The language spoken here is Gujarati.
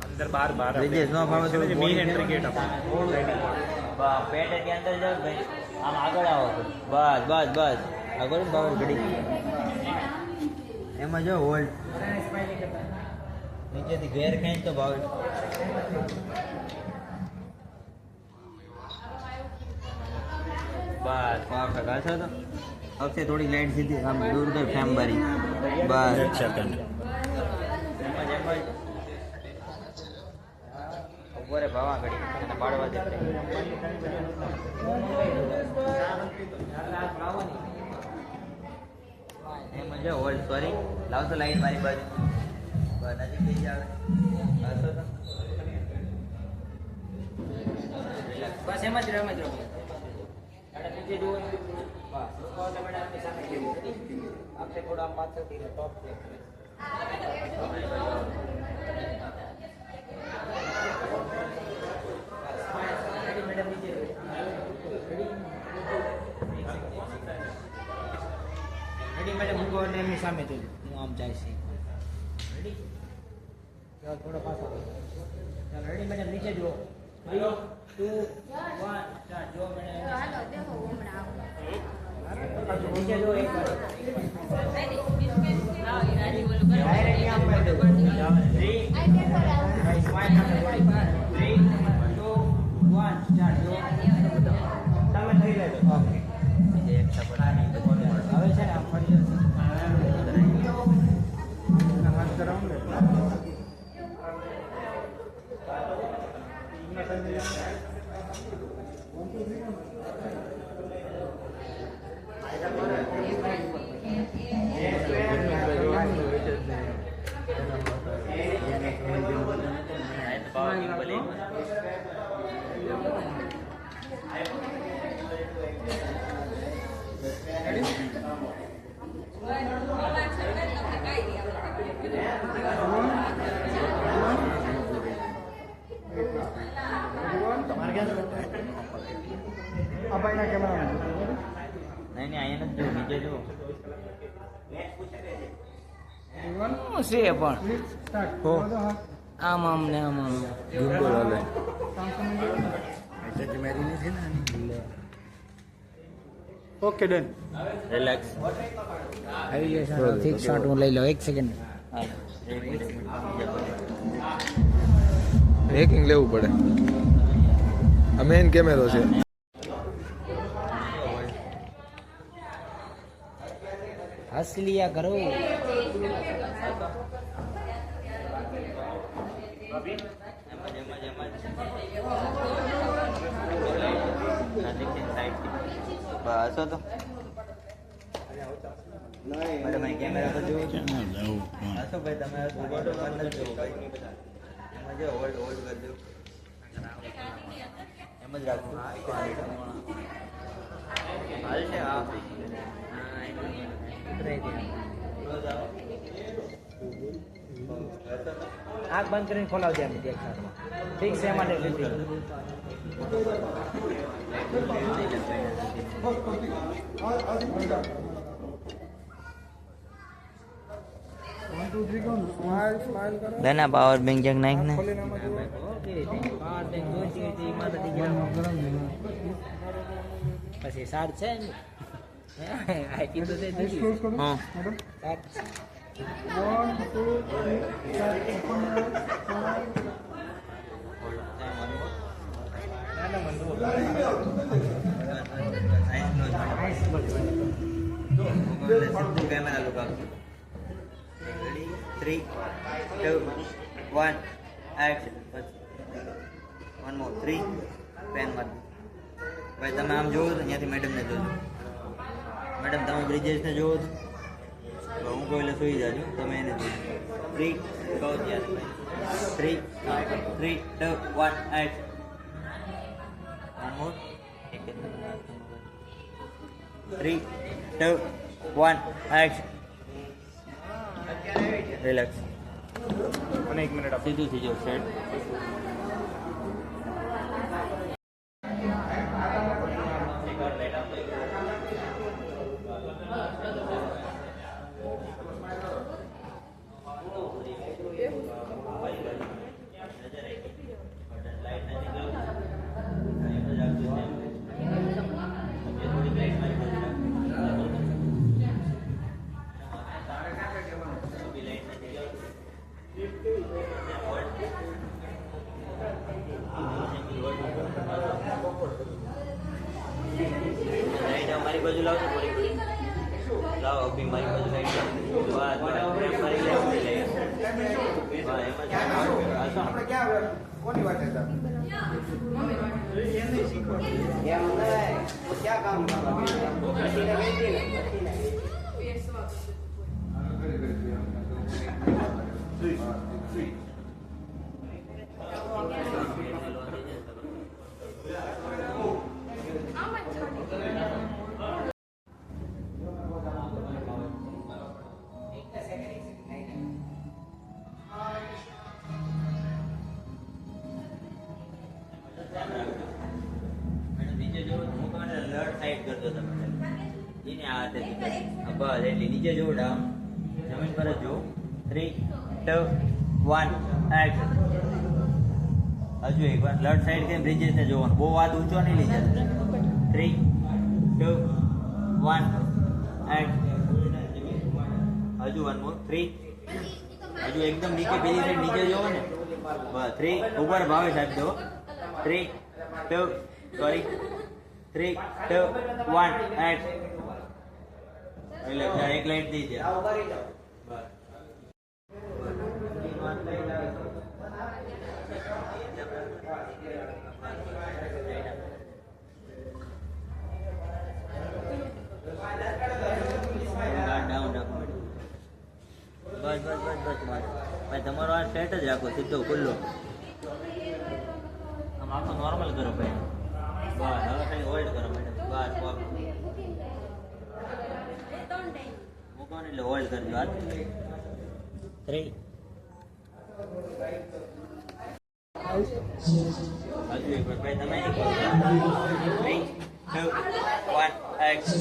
अंदर बाहर बाहर ब्रिजेश नो भाव तो मेन एंट्री गेट अपन पेट के अंदर जाओ भाई आम આગળ આવો બસ બસ બસ આગળ બાવર ઘડી એમાં જો હોલ્ડ નીચેથી ઘેર ખેંચ તો ભાવ બસ પરફેક્ટ આ તો હવે થોડી લાઈટ સીધી આમ દૂર કર ફેમ બારી બસ एक सेकंड ઉપરે ભાવા ઘડી અને પાડવા દે એમાં જો હોલ્ડ સોરી લાવ તો લાઈન મારી બાજુ બસ નજીક થઈ જાવ બસ તો બસ એમ જ રહો नीचे जो बस उसको मैंने आपके सामने आपसे थोड़ा आप बात करती है टॉप से मैडम नीचे रेडी मैडम उनको नेम ની સામે જોજો હું આમ જાય છે રેડી ચાલ થોડા પાછો ચાલ રેડી મેડમ નીચે જો 3 2 1 સ્ટાર્ટ જો મેડમ હાલો દેખો હમણાં આવો નીચે જો એક વાર રેડી આવો રાજી બોલો ડાયરેક્ટ આમ કરી દો 3 આઈ સ્માઈલ કરતો થોડી 3 2 1 સ્ટાર્ટ જો સામે થઈ લેજો ઓકે એક સપોર્ટ હવે છે ને આમ ફરી જશે હાથ કરાવું ને नहीं नहीं आया ना जो नीचे जो से अपन हो आम आम ने आम आम गिंगो लाले ऐसे जो मेरी नहीं थी ना ओके डन रिलैक्स આવી ગયો શોટ ઠીક શોટ હું લઈ લો 1 સેકન્ડ મેકિંગ લેવું પડે આ મેઇન કેમેરો છે હસ લિયા કરો बस तो मैडम मैं कैमरा पर जो आसो भाई તમે ફોટો પર ન જો ભાઈ ની બધા એમાં જો હોલ્ડ હોલ્ડ કરજો એમ જ રાખો હાલ છે આ આંખ બંધ કરીને ખોલાવજે અમે દેખ ઠીક છે માટે લીધી દેના પાવર બેંક જગ નાખ ને પછી સાર છે ને આ કીધું તે દીધી હા 1 2 camera look ready 3 2 1 action one more 3 पेन मत भाई તમે આમ જોવો તો ત્યાંથી મેડમ ને જોજો મેડમ તમે બ્રિજેશ ને જોવો તો હું કોઈ સુઈ જાજો તમે એને જોજો 3 કહો ત્યારે 3 2 1 action one more 3 2 1 action relax અને 1 મિનિટ सीधू थी जो सेट क्या काम बस एटली नीचे जो डाउन जमीन पर जो 3 2 1 एक्शन हजू एक बार लेफ्ट साइड के ब्रिजेस ने जो वो हाथ ऊंचो नहीं लीजिए 3 2 1 एक्शन हजू वन मोर 3 हजू एकदम नीचे पहली साइड नीचे जो ने बस 3 ऊपर भावे साहब दो 3 2 सॉरी 3 2 1 एक्शन एक लाइट दीजिए बस बस बस बस भाई તમારો આ સેટ જ રાખો સીધો ખુલ્લો આમ આખો નોર્મલ કરો ભાઈ બસ હવે ખાલી હોલ્ડ કરો મેડમ બસ મૂકો ને એટલે હોલ્ડ કરજો હાથ 3 હજુ એક વાર ભાઈ તમે 3 2 1 એક્શન